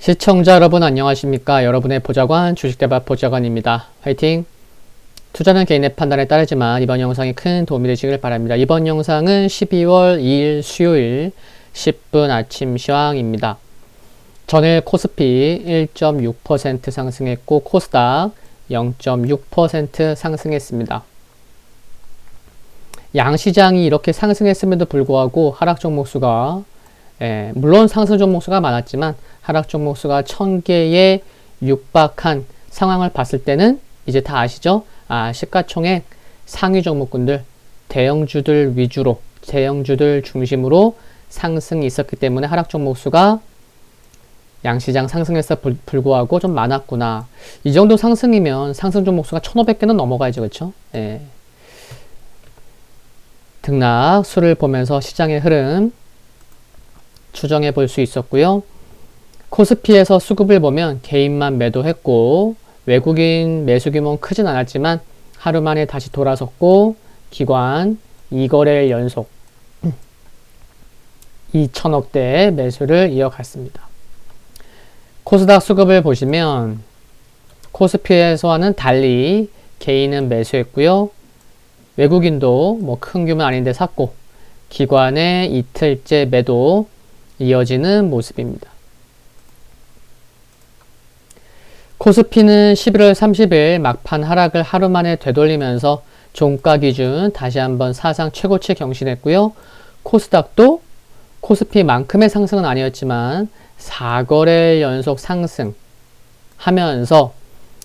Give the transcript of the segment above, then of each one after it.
시청자 여러분 안녕하십니까? 여러분의 보좌관 주식대박 보좌관입니다. 화이팅! 투자는 개인의 판단에 따르지만 이번 영상이 큰 도움이 되시길 바랍니다. 이번 영상은 12월 2일 수요일 10분 아침 시황입니다. 전일 코스피 1.6% 상승했고 코스닥 0.6% 상승했습니다. 양시장이 이렇게 상승했음에도 불구하고 하락 종목수가 물론 상승 종목수가 많았지만 하락 종목수가 1000개에 육박한 상황을 봤을 때는 이제 다 아시죠? 시가총액 상위 종목군들, 대형주들 위주로, 대형주들 중심으로 상승이 있었기 때문에 하락 종목수가 양시장 상승에서 불구하고 좀 많았구나. 이 정도 상승이면 상승 종목수가 1500개는 넘어가야죠. 그렇죠? 등락 수를 보면서 시장의 흐름 추정해 볼 수 있었고요. 코스피에서 수급을 보면 개인만 매도했고 외국인 매수 규모는 크진 않았지만 하루 만에 다시 돌아섰고 기관 2거래일 연속 2천억대의 매수를 이어갔습니다. 코스닥 수급을 보시면 코스피에서와는 달리 개인은 매수했고요. 외국인도 뭐 큰 규모는 아닌데 샀고 기관의 이틀째 매도 이어지는 모습입니다. 코스피는 11월 30일 막판 하락을 하루 만에 되돌리면서 종가 기준 다시 한번 사상 최고치 경신했고요. 코스닥도 코스피만큼의 상승은 아니었지만 4거래일 연속 상승하면서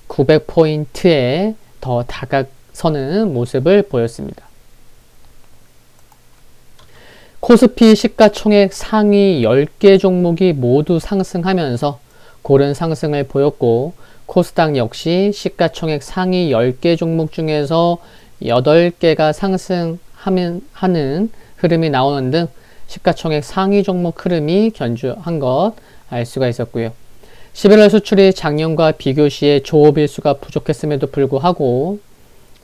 900포인트에 더 다가서는 모습을 보였습니다. 코스피 시가총액 상위 10개 종목이 모두 상승하면서 고른 상승을 보였고 코스닥 역시 시가총액 상위 10개 종목 중에서 8개가 상승하는 흐름이 나오는 등 시가총액 상위 종목 흐름이 견주한 것 알 수가 있었고요. 11월 수출이 작년과 비교시에 조업일수가 부족했음에도 불구하고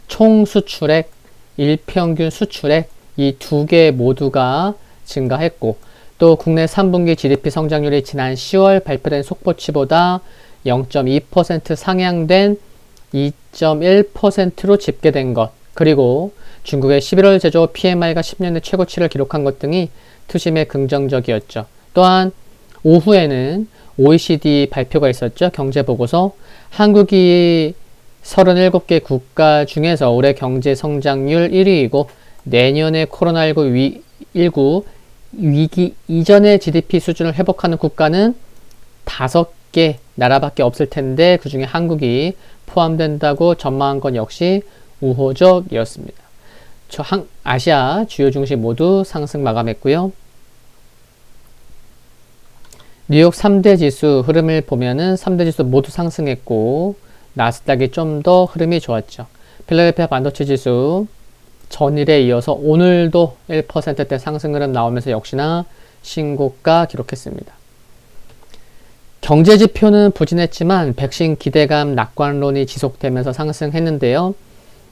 총 수출액, 일평균 수출액 이 두 개 모두가 증가했고 또 국내 3분기 GDP 성장률이 지난 10월 발표된 속보치보다 0.2% 상향된 2.1%로 집계된 것 그리고 중국의 11월 제조 PMI가 10년의 최고치를 기록한 것 등이 투심에 긍정적이었죠. 또한 오후에는 OECD 발표가 있었죠. 경제보고서. 한국이 37개 국가 중에서 올해 경제 성장률 1위이고 내년에 코로나19 위기 이전의 GDP 수준을 회복하는 국가는 5개 나라밖에 없을 텐데 그 중에 한국이 포함된다고 전망한 건 역시 우호적이었습니다. 아시아 주요 증시 모두 상승 마감했고요. 뉴욕 3대 지수 흐름을 보면은 3대 지수 모두 상승했고 나스닥이 좀 더 흐름이 좋았죠. 필라델피아 반도체 지수 전일에 이어서 오늘도 1%대 상승 흐름 나오면서 역시나 신고가 기록했습니다. 경제지표는 부진했지만 백신 기대감 낙관론이 지속되면서 상승했는데요.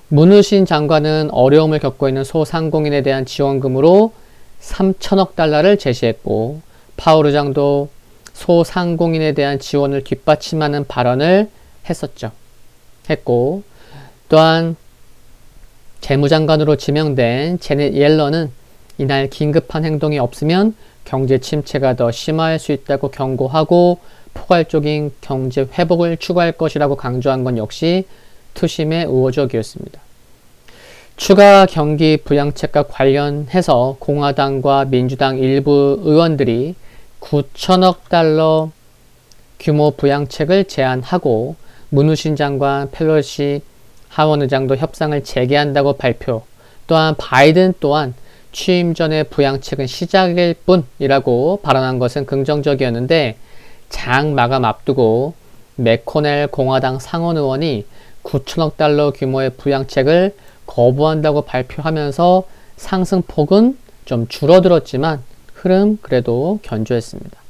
문우신 장관은 어려움을 겪고 있는 소상공인에 대한 지원금으로 3천억 달러를 제시했고 파월 의장도 소상공인에 대한 지원을 뒷받침하는 발언을 했고 또한 재무장관으로 지명된 제넷 옐런은 이날 긴급한 행동이 없으면 경제 침체가 더 심화할 수 있다고 경고하고 포괄적인 경제 회복을 추구할 것이라고 강조한 건 역시 투심의 우호적이었습니다. 추가 경기 부양책과 관련해서 공화당과 민주당 일부 의원들이 9천억 달러 규모 부양책을 제안하고 문우신 장관, 펠로시 하원 의장도 협상을 재개한다고 발표. 또한 바이든 또한 취임 전에 부양책은 시작일 뿐이라고 발언한 것은 긍정적이었는데 장 마감 앞두고 맥코넬 공화당 상원 의원이 9천억 달러 규모의 부양책을 거부한다고 발표하면서 상승폭은 좀 줄어들었지만 흐름 그래도 견조했습니다.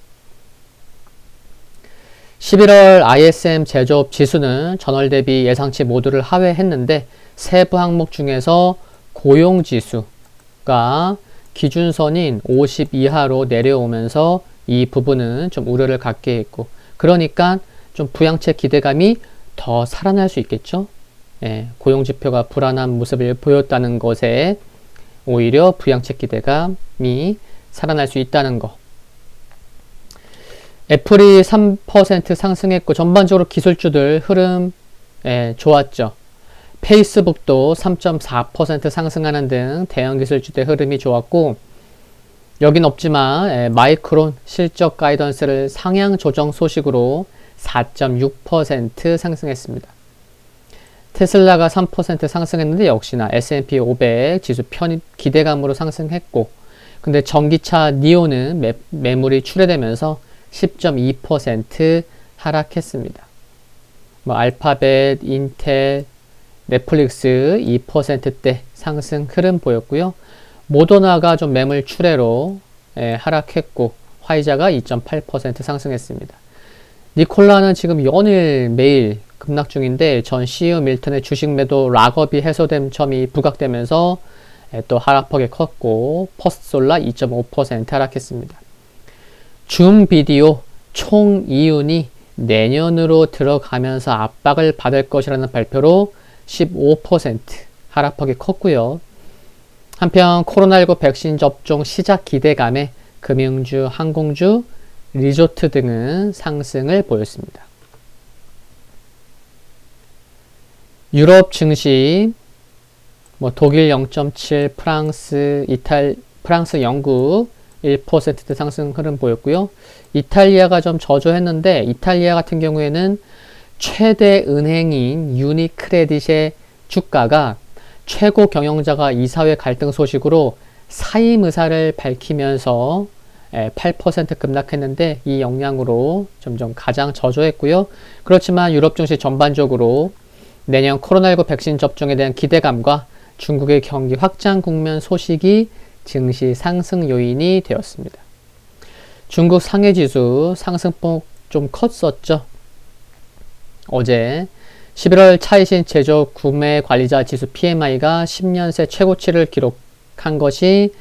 11월 ISM 제조업 지수는 전월 대비 예상치 모두를 하회했는데 세부 항목 중에서 고용지수가 기준선인 50 이하로 내려오면서 이 부분은 좀 우려를 갖게 했고 그러니까 좀 부양책 기대감이 더 살아날 수 있겠죠. 고용지표가 불안한 모습을 보였다는 것에 오히려 부양책 기대감이 살아날 수 있다는 거. 애플이 3% 상승했고 전반적으로 기술주들 흐름 좋았죠. 페이스북도 3.4% 상승하는 등 대형 기술주들 흐름이 좋았고, 여긴 없지만 마이크론 실적 가이던스를 상향 조정 소식으로 4.6% 상승했습니다. 테슬라가 3% 상승했는데 역시나 S&P 500 지수 편입 기대감으로 상승했고, 근데 전기차 니오는 매물이 출회되면서 10.2% 하락했습니다. 알파벳, 인텔, 넷플릭스 2%대 상승 흐름 보였고요. 모더나가 좀 매물 출회로 하락했고, 화이자가 2.8% 상승했습니다. 니콜라는 지금 연일 매일 급락 중인데, 전 CEO 밀턴의 주식 매도 락업이 해소된 점이 부각되면서 또 하락폭이 컸고, 퍼스트솔라 2.5% 하락했습니다. 줌 비디오 총 이윤이 내년으로 들어가면서 압박을 받을 것이라는 발표로 15% 하락폭이 컸고요. 한편 코로나19 백신 접종 시작 기대감에 금융주, 항공주, 리조트 등은 상승을 보였습니다. 유럽 증시 독일 0.7, 프랑스, 영국 1%대 상승 흐름 보였고요. 이탈리아가 좀 저조했는데, 이탈리아 같은 경우에는 최대 은행인 유니크레딧의 주가가 최고 경영자가 이사회 갈등 소식으로 사임 의사를 밝히면서 8% 급락했는데, 이 영향으로 점점 가장 저조했고요. 그렇지만 유럽 증시 전반적으로 내년 코로나19 백신 접종에 대한 기대감과 중국의 경기 확장 국면 소식이 증시 상승 요인이 되었습니다. 중국 상해지수 상승폭 좀 컸었죠. 어제 11월 차이신 제조업 구매 관리자 지수 PMI가 10년 새 최고치를 기록한 것이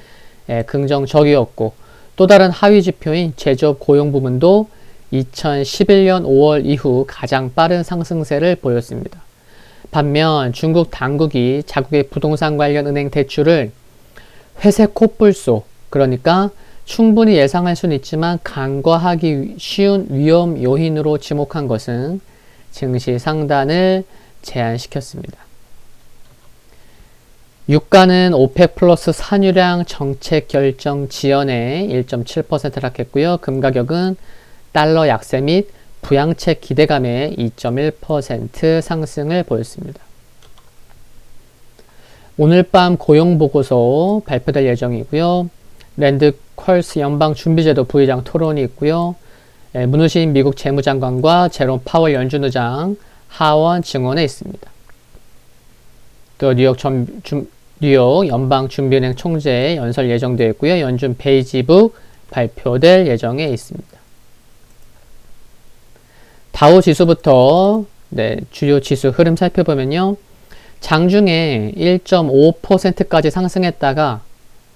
긍정적이었고, 또 다른 하위 지표인 제조업 고용 부문도 2011년 5월 이후 가장 빠른 상승세를 보였습니다. 반면 중국 당국이 자국의 부동산 관련 은행 대출을 회색 코뿔소, 그러니까 충분히 예상할 수는 있지만 간과하기 쉬운 위험 요인으로 지목한 것은 증시 상단을 제한시켰습니다. 유가는 오펙 플러스 산유량 정책 결정 지연에 1.7% 하락했고요. 금 가격은 달러 약세 및 부양책 기대감에 2.1% 상승을 보였습니다. 오늘 밤 고용보고서 발표될 예정이고요. 랜드 퀄스 연방준비제도 부의장 토론이 있고요. 문우신 미국 재무장관과 제롬 파월 연준의장 하원 증언에 있습니다. 또 뉴욕 연방준비은행 총재 연설 예정되어 있고요. 연준 베이지북 발표될 예정에 있습니다. 다우 지수부터 주요 지수 흐름 살펴보면요. 장중에 1.5%까지 상승했다가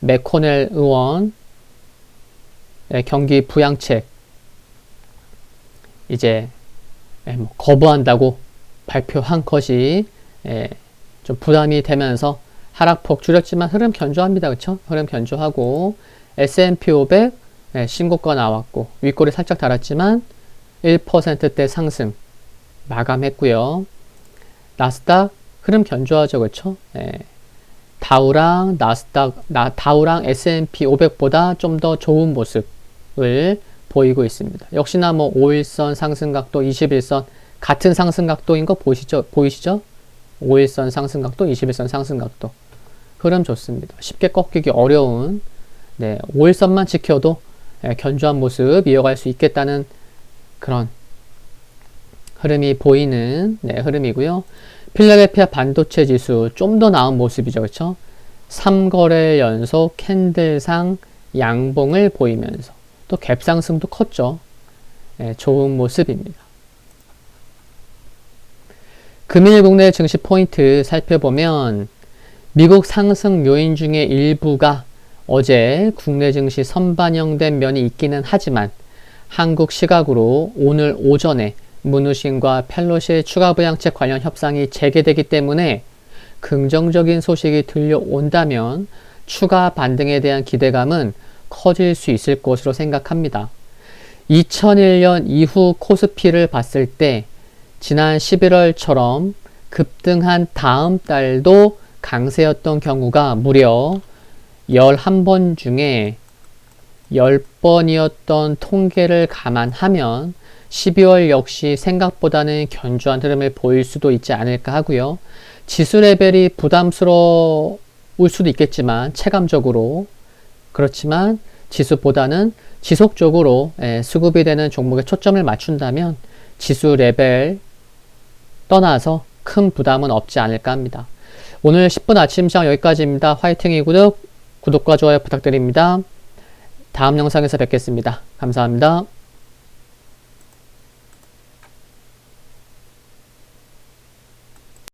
맥코넬 의원 경기 부양책 이제 거부한다고 발표한 것이 좀 부담이 되면서 하락폭 줄였지만 흐름 견조합니다. 그쵸? 흐름 견조하고 S&P 500 신고가 나왔고 윗골이 살짝 달았지만 1%대 상승 마감했고요. 나스닥 흐름 견조하죠. 그쵸? 다우랑 다우랑 S&P 500보다 좀 더 좋은 모습을 보이고 있습니다. 역시나 5일선 상승각도, 21선 같은 상승각도인 거 보이시죠? 5일선 상승각도, 21선 상승각도. 흐름 좋습니다. 쉽게 꺾이기 어려운 5일선만 지켜도 견조한 모습 이어갈 수 있겠다는 그런 흐름이 보이는 흐름이고요. 필라델피아 반도체 지수 좀 더 나은 모습이죠. 그렇죠? 3거래 연속 캔들상 양봉을 보이면서 또 갭상승도 컸죠. 좋은 모습입니다. 금일 국내 증시 포인트 살펴보면 미국 상승 요인 중에 일부가 어제 국내 증시 선반영된 면이 있기는 하지만 한국 시각으로 오늘 오전에 문우신과 펠로시의 추가 부양책 관련 협상이 재개되기 때문에 긍정적인 소식이 들려온다면 추가 반등에 대한 기대감은 커질 수 있을 것으로 생각합니다. 2001년 이후 코스피를 봤을 때 지난 11월처럼 급등한 다음 달도 강세였던 경우가 무려 11번 중에 10번이었던 통계를 감안하면 12월 역시 생각보다는 견조한 흐름을 보일 수도 있지 않을까 하고요. 지수 레벨이 부담스러울 수도 있겠지만 체감적으로 그렇지만 지수보다는 지속적으로 수급이 되는 종목에 초점을 맞춘다면 지수 레벨 떠나서 큰 부담은 없지 않을까 합니다. 오늘 10분 아침 시장 여기까지입니다. 화이팅이 구독과 좋아요 부탁드립니다. 다음 영상에서 뵙겠습니다. 감사합니다.